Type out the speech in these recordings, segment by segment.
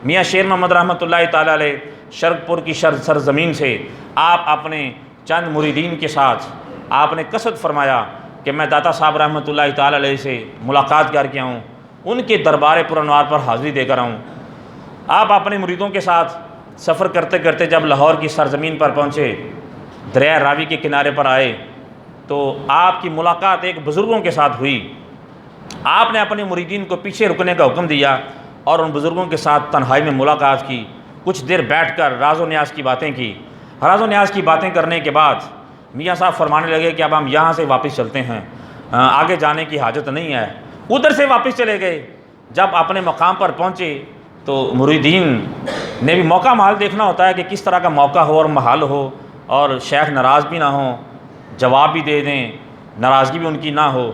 میاں شیر محمد رحمۃ اللہ تعالیٰ علیہ شرق پور کی سرزمین سے آپ اپنے چند مریدین کے ساتھ آپ نے قصد فرمایا کہ میں داتا صاحب رحمۃ اللہ تعالیٰ علیہ سے ملاقات کر کے آؤں، ان کے دربار پر انوار پر حاضری دے کر آؤں۔ آپ اپنے مریدوں کے ساتھ سفر کرتے کرتے جب لاہور کی سرزمین پر پہنچے، دریا راوی کے کنارے پر آئے تو آپ کی ملاقات ایک بزرگوں کے ساتھ ہوئی۔ آپ نے اپنے مریدین کو پیچھے رکنے کا حکم دیا اور ان بزرگوں کے ساتھ تنہائی میں ملاقات کی، کچھ دیر بیٹھ کر راز و نیاز کی باتیں کی۔ راز و نیاز کی باتیں کرنے کے بعد میاں صاحب فرمانے لگے کہ اب ہم یہاں سے واپس چلتے ہیں، آگے جانے کی حاجت نہیں ہے۔ ادھر سے واپس چلے گئے۔ جب اپنے مقام پر پہنچے تو مریدین نے بھی موقع محال دیکھنا ہوتا ہے کہ کس طرح کا موقع ہو اور محال ہو، اور شیخ ناراض بھی نہ ہوں، جواب بھی دے دیں، ناراضگی بھی ان کی نہ ہو۔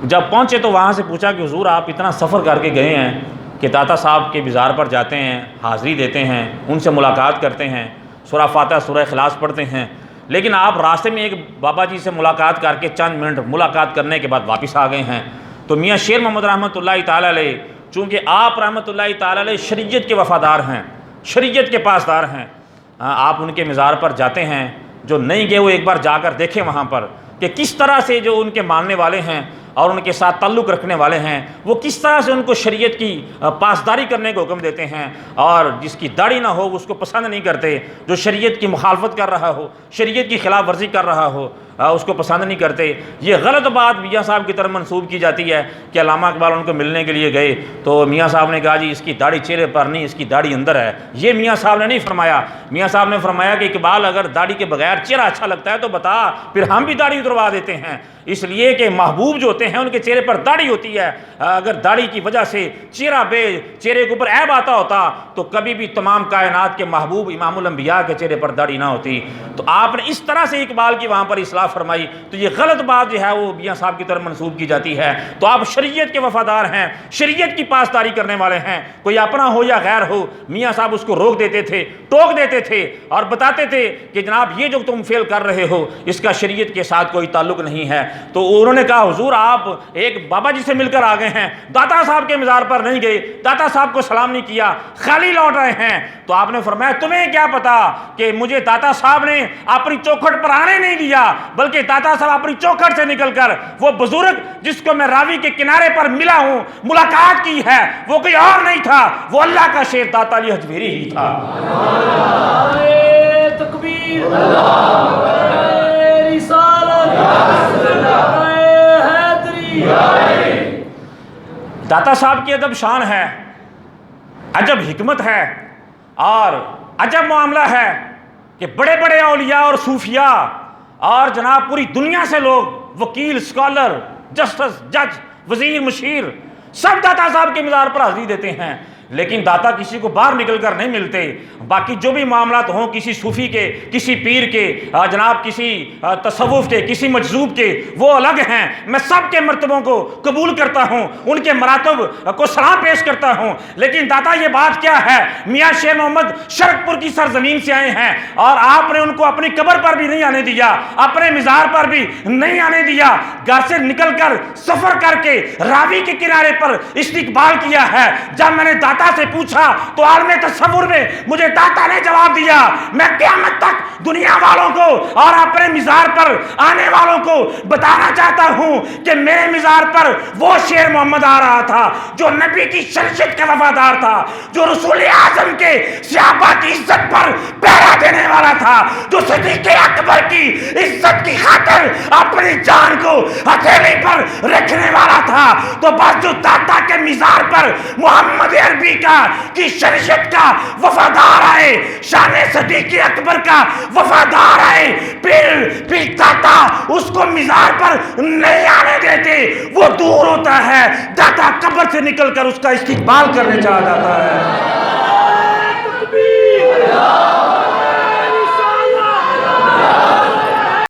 جب پہنچے تو وہاں سے پوچھا کہ حضور آپ اتنا سفر کر کے گئے ہیں کہ داتا صاحب کے مزار پر جاتے ہیں، حاضری دیتے ہیں، ان سے ملاقات کرتے ہیں، سورہ فاتحہ سورہ اخلاص پڑھتے ہیں، لیکن آپ راستے میں ایک بابا جی سے ملاقات کر کے چند منٹ ملاقات کرنے کے بعد واپس آ گئے ہیں۔ تو میاں شیر محمد رحمۃ اللہ تعالیٰ علیہ، چونکہ آپ رحمۃ اللہ تعالیٰ علیہ شریعت کے وفادار ہیں، شریعت کے پاسدار ہیں، آپ ان کے مزار پر جاتے ہیں۔ جو نہیں گئے وہ ایک بار جا کر دیکھیں وہاں پر کہ کس طرح سے جو ان کے ماننے والے ہیں اور ان کے ساتھ تعلق رکھنے والے ہیں وہ کس طرح سے ان کو شریعت کی پاسداری کرنے کو حکم دیتے ہیں، اور جس کی داڑھی نہ ہو اس کو پسند نہیں کرتے، جو شریعت کی مخالفت کر رہا ہو، شریعت کی خلاف ورزی کر رہا ہو اس کو پسند نہیں کرتے۔ یہ غلط بات میاں صاحب کی طرف منسوب کی جاتی ہے کہ علامہ اقبال ان کو ملنے کے لیے گئے تو میاں صاحب نے کہا جی اس کی داڑھی چہرے پر نہیں، اس کی داڑھی اندر ہے۔ یہ میاں صاحب نے نہیں فرمایا۔ میاں صاحب نے فرمایا کہ اقبال اگر داڑھی کے بغیر چہرہ اچھا لگتا ہے تو بتا، پھر ہم بھی داڑھی اتروا دیتے ہیں، اس لیے کہ محبوب جو ہوتے ہیں ان کے چہرے پر داڑھی ہوتی ہے۔ اگر داڑھی کی وجہ سے چہرے کے اوپر عیب آتا ہوتا تو کبھی بھی تمام کائنات کے محبوب امام الانبیاء کے چہرے پر داڑھی نہ ہوتی۔ تو آپ نے اس طرح سے اقبال کی وہاں پر اصلاح فرمائی، تو یہ غلط بات جو ہے وہ میاں صاحب کی طرف منسوب کی جاتی ہے۔ تو آپ شریعت کے وفادار ہیں، شریعت کی پاسداری کرنے والے ہیں، کوئی اپنا ہو یا غیر ہو، میاں صاحب اس کو روک دیتے تھے، ٹوک دیتے تھے اور بتاتے تھے کہ جناب یہ جو تم فعل کر رہے ہو اس کا شریعت کے ساتھ کوئی تعلق نہیں ہے۔ تو انہوں نے کہا حضور آپ ایک بابا جی سے مل کر آ گئے ہیں، داتا صاحب کے مزار پر نہیں گئے، داتا صاحب کو سلام نہیں کیا، خالی لوٹ رہے ہیں۔ تو آپ نے فرمایا تمہیں کیا پتا کہ مجھے داتا صاحب نے اپنی چوکھٹ پر آنے نہیں دیا، بلکہ داتا صاحب اپنی چوکھٹ سے نکل کر وہ بزرگ جس کو میں راوی کے کنارے پر ملا ہوں، ملاقات کی ہے، وہ کوئی اور نہیں تھا، وہ اللہ کا شیر داتا علی حجویری ہی تھا۔ تکبیر، داتا صاحب کی عجب شان ہے، عجب حکمت ہے اور عجب معاملہ ہے کہ بڑے بڑے اولیاء اور صوفیاء اور جناب پوری دنیا سے لوگ، وکیل، اسکالر، جسٹس، جج، وزیر، مشیر، سب داتا صاحب کے مزار پر حاضری دیتے ہیں، لیکن داتا کسی کو باہر نکل کر نہیں ملتے۔ باقی جو بھی معاملات ہوں کسی صوفی کے، کسی پیر کے، جناب کسی تصوف کے، کسی مجذوب کے، وہ الگ ہیں۔ میں سب کے مرتبوں کو قبول کرتا ہوں، ان کے مراتب کو سلام پیش کرتا ہوں، لیکن داتا یہ بات کیا ہے، میاں شیر محمد شرق پور کی سرزمین سے آئے ہیں اور آپ نے ان کو اپنی قبر پر بھی نہیں آنے دیا، اپنے مزار پر بھی نہیں آنے دیا، گھر سے نکل کر سفر کر کے راوی کے کنارے پر استقبال کیا ہے۔ جب میں نے داتا سے پوچھا تو عالم تصور میں مجھے داتا نے جواب دیا، میں قیامت تک دنیا والوں کو اور اپنے مزار پر آنے والوں کو بتانا چاہتا ہوں کہ میرے مزار پر وہ شیر محمد آ رہا تھا جو نبی کی شریعت کا وفادار تھا، جو رسول اعظم کے صحابہ کی عزت پر پہرا دینے والا تھا، جو صدیق اکبر کی عزت کی خاطر اپنی جان کو ہتھیلی پر رکھنے والا تھا۔ تو بس جو داتا کے مزار پر محمد عربی کی شریعت کا وفادار آئے، شان صدیق اکبر کا وفادار آئے، پھر داتا اس کو مزار پر نہیں آنے دیتے، وہ دور ہوتا ہے، داتا قبر سے نکل کر اس کا استقبال کرنے چلا جاتا ہے۔